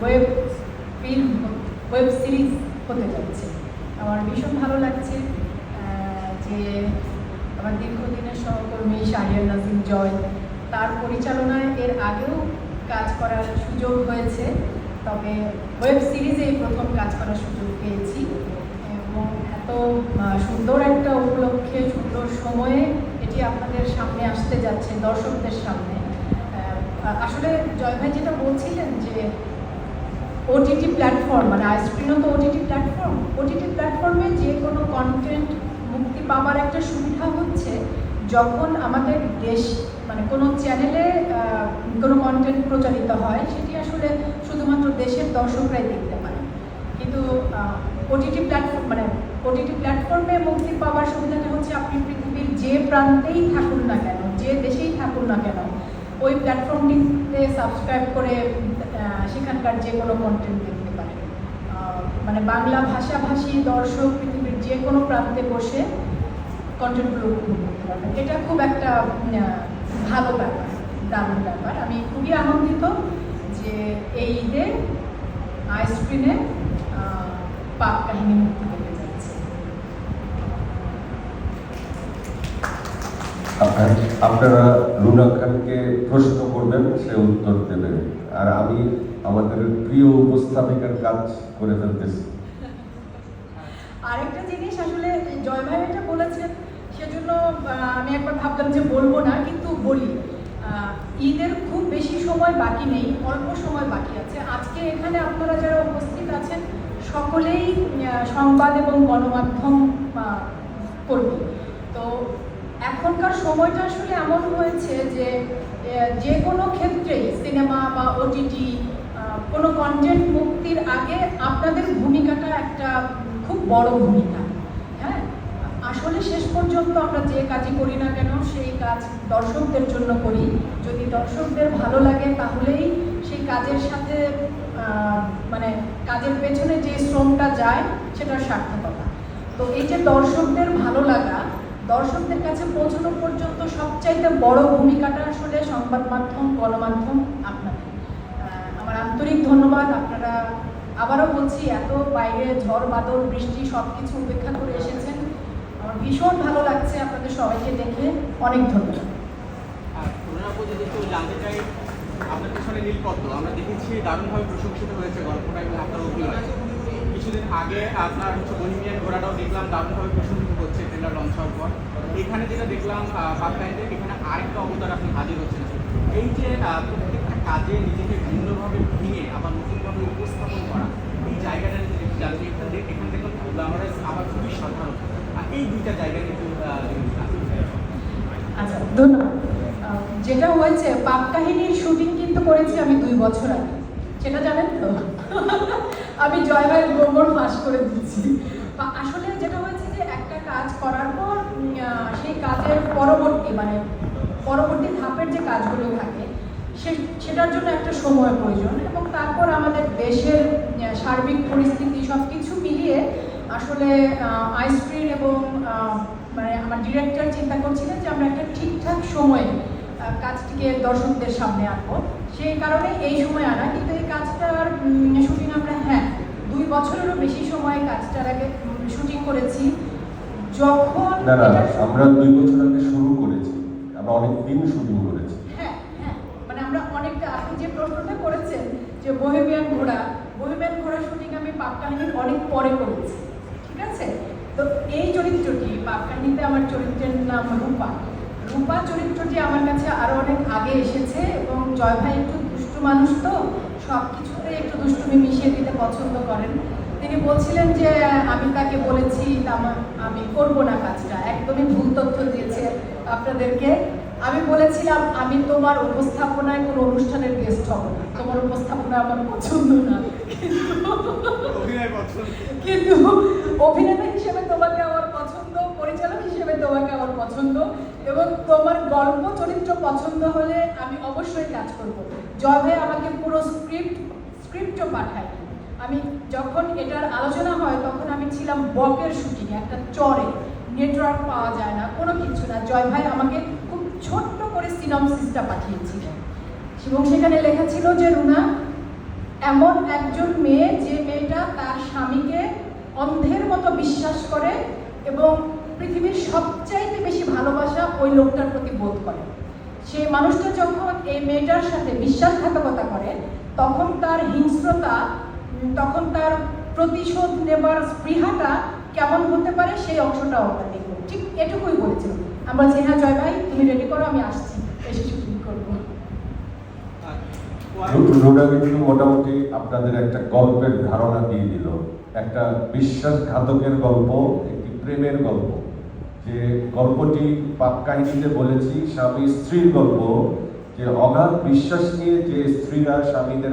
Web film, web series হতে যাচ্ছে। আমার ভীষণ ভালো লাগছে যে আমার দীর্ঘদিনের সহকর্মী শাহরিয়ার নাজিম জয়, তার পরিচালনায় এর আগেও কাজ করার সুযোগ হয়েছে, তবে ওয়েব সিরিজে এই প্রথম কাজ করার সুযোগ পেয়েছি এবং এত সুন্দর একটা উপলক্ষে, সুন্দর সময়ে এটি আপনাদের সামনে আসতে যাচ্ছে, দর্শকদের সামনে। আসলে জয় ভাই যেটা বলছিলেন যে ওটিটি প্ল্যাটফর্ম, মানে আইস্ক্রিনও তো ওটিটি প্ল্যাটফর্মে যে কোনো কন্টেন্ট মুক্তি পাওয়ার একটা সুবিধা হচ্ছে যখন আমাদের দেশ, মানে কোনো চ্যানেলে কোনো কন্টেন্ট প্রচারিত হয় সেটি আসলে শুধুমাত্র দেশের দর্শকরাই দেখতে পারে, কিন্তু ওটিটি প্ল্যাটফর্মে মুক্তি পাওয়ার সুবিধাটা হচ্ছে আপনি পৃথিবীর যে প্রান্তেই থাকুন না কেন, যে দেশেই থাকুন না কেন, ওই প্ল্যাটফর্মটিতে সাবস্ক্রাইব করে সেখানকার যে কোনো কন্টেন্ট দেখতে পারেন। মানে বাংলা ভাষাভাষী দর্শক পৃথিবীর যে কোনো প্রান্তে বসে কন্টেন্টগুলো উপভোগ করতে পারবেন। এটা খুব একটা ভালো ব্যাপার, দারুণ ব্যাপার। আমি খুবই আনন্দিত যে এই ঈদে আইস্ক্রিনে পাক কাহিনী মুক্তি পেতে যাচ্ছে। আপনারা রুনা খানকে প্রশ্ন করবেন, সে উত্তর দেবেন, আর আমি আমাদের প্রিয় উপস্থাপিকার কাজ করে ফেলতেছি। আরেকটা জিনিস আসলে জয় ভাই এটা বলেছেন, সেজন্য আমি একবার ভাবলাম যে বলবো না, কিন্তু বলি। ঈদের খুব বেশি সময় বাকি নেই, অল্প সময় বাকি আছে। আজকে এখানে আপনারা যারা উপস্থিত আছেন সকলেই সংবাদ এবং গণমাধ্যম কর্মী। তো এখনকার সময়টা আসলে এমন হয়েছে যে যে কোনো ক্ষেত্রেই সিনেমা বা ওটিটি কোনো কন্টেন্ট মুক্তির আগে আপনাদের ভূমিকাটা একটা খুব বড় ভূমিকা। হ্যাঁ, আসলে শেষ পর্যন্ত আমরা যে কাজই করি না কেন সেই কাজ দর্শকদের জন্য করি। যদি দর্শকদের ভালো লাগে তাহলেই সেই কাজের সাথে মানে কাজের পেছনে যে শ্রমটা যায় সেটার সার্থকতা। তো এই যে দর্শকদের ভালো লাগা, দর্শকদের কাছে পৌঁছানো পর্যন্ত সবচাইতে বড় ভূমিকাটা আসলে সংবাদ মাধ্যম, গণমাধ্যম আপনাদের। আমার আন্তরিক ধন্যবাদ। আপনারা, আবারও বলছি, এত বাইরে ঝড় বাদল বৃষ্টি সব কিছু উপেক্ষা করে এসেছেন। আমার ভীষণ ভালো লাগছে আপনাদের সবাইকে দেখে। অনেক ধন্যবাদ। জানতে চাই, আপনার পেছনে নীলপদ্ম আমরা দেখেছি দারুণভাবে প্রশংসিত হয়েছে গল্পটা এবং আপনার অভিনয়। কিছুদিন আগে আপনার বহিমিয়ান ঘোড়াটাও দেখলাম দারুণভাবে প্রশংসিত হচ্ছে ট্রেলার লঞ্চ হওয়ার পর। এখানে যেটা দেখলাম পাবনাইতে, এখানে আরেকটা অবতার আপনি হাজির হচ্ছেন। এই যে প্রত্যেকটা কাজে নিজেকে ভিন্নভাবে ভেঙে আবার নতুনভাবে উপস্থাপন করা, এই জায়গাটা জানতে এখান দেখলাম গ্ল্যামারাস আবার খুবই সাধারণ। এই দুইটা জায়গায় কিন্তু আচ্ছা, ধন্যবাদ। যেটা হয়েছে, পাপ কাহিনীর শুটিং কিন্তু করেছি আমি 2 বছর আগে, সেটা জানেন তো। আমি জয় ভাইয়ের গোবর ফাঁস করে দিচ্ছি। আসলে যেটা হয়েছে যে একটা কাজ করার পর সেই কাজের পরবর্তী ধাপের যে কাজগুলো থাকে সেটার জন্য একটা সময় প্রয়োজন, এবং তারপর আমাদের দেশের সার্বিক পরিস্থিতি সব কিছু মিলিয়ে আসলে আইস্ক্রিন এবং মানে আমার ডিরেক্টর চিন্তা করছিলেন যে আমরা একটা ঠিকঠাক সময়ে কাজটিকে দর্শকদের সামনে আনবো, সেই কারণে এই সময় আনা। কিন্তু এই কাজটার শুটিং আমরা 2 বছরেরও বেশি সময় কাজটার আগে শুটিং করেছি। যখন আমরা 2 বছর আগে শুরু করেছি, আমরা অনেক দিন শুটিং করেছি। হ্যাঁ, মানে আমরা অনেকটা, আপনি যে প্রশ্নটা করেছেন যে বহিমিয়ান ঘোড়া শুটিং আমি পাপ কাহিনীর অনেক পরে করেছি, ঠিক আছে। তো এই চরিত্রটি, পাপ কাহিনীতে আমার চরিত্রের নাম রূপা চরিত্রটি আমার কাছে আরো অনেক আগে এসেছে, এবং জয় ভাই একটু দুষ্টু মানুষ, তো সব কিছুতে একটু দুষ্টুমি মিশিয়ে দিতে পছন্দ করেন। তিনি বলছিলেন যে আমি তাকে বলেছি আমি করব না কাজটা, একদমই ভুল তথ্য দিয়েছে আপনাদেরকে। আমি বলেছিলাম আমি তোমার উপস্থাপনায় কোনো অনুষ্ঠানের গেস্ট হব না, তোমার উপস্থাপনা আমার পছন্দ না, কিন্তু অভিনেতা হিসেবে তোমাকে আমার পছন্দ, পরিচালক হিসেবে তোমাকে আমার পছন্দ, এবং তোমার গল্প চরিত্র পছন্দ হলে আমি অবশ্যই কাজ করব। জয় ভাই আমাকে পুরো স্ক্রিপ্টও পাঠায়। আমি যখন এটার আলোচনা হয় তখন আমি ছিলাম বকের শুটিং, একটা চরে, নেটওয়ার্ক পাওয়া যায় না, কোনো কিছু না। জয় ভাই আমাকে খুব ছোট্ট করে সিনপসিসটা পাঠিয়েছিলেন, এবং সেখানে লেখা ছিল যে রুনা এমন একজন মেয়ে যে মেয়েটা তার স্বামীকে অন্ধের মতো বিশ্বাস করে এবং পৃথিবীর সবচাইতে বেশি ভালোবাসা ওই লোকটার প্রতি বোধ করে। সেই মানুষটা যখন এই মেয়েটার সাথে বিশ্বাসঘাতকতা করে তখন তার হিংস্রতা, তখন তার প্রতিশোধ নেবার স্পৃহাটা কেমন হতে পারে সেই অংশটাও আমরা দেখব। ঠিক এটুকুই বলেছিল। আমরা বলছি হ্যাঁ জয় ভাই তুমি রেডি করো, আমি আসছি, এসে শুটিং করবো। রুনা কিন্তু মোটামুটি আপনাদের একটা গল্পের ধারণা দিয়ে দিল, একটা বিশ্বাসঘাতকের গল্প, একটি প্রেমের গল্প। যে গল্পটি পাপ কাহিনীতে বলেছি স্বামী স্ত্রীর গল্প, যে অগাধ বিশ্বাস নিয়ে যে স্ত্রীরা স্বামীদের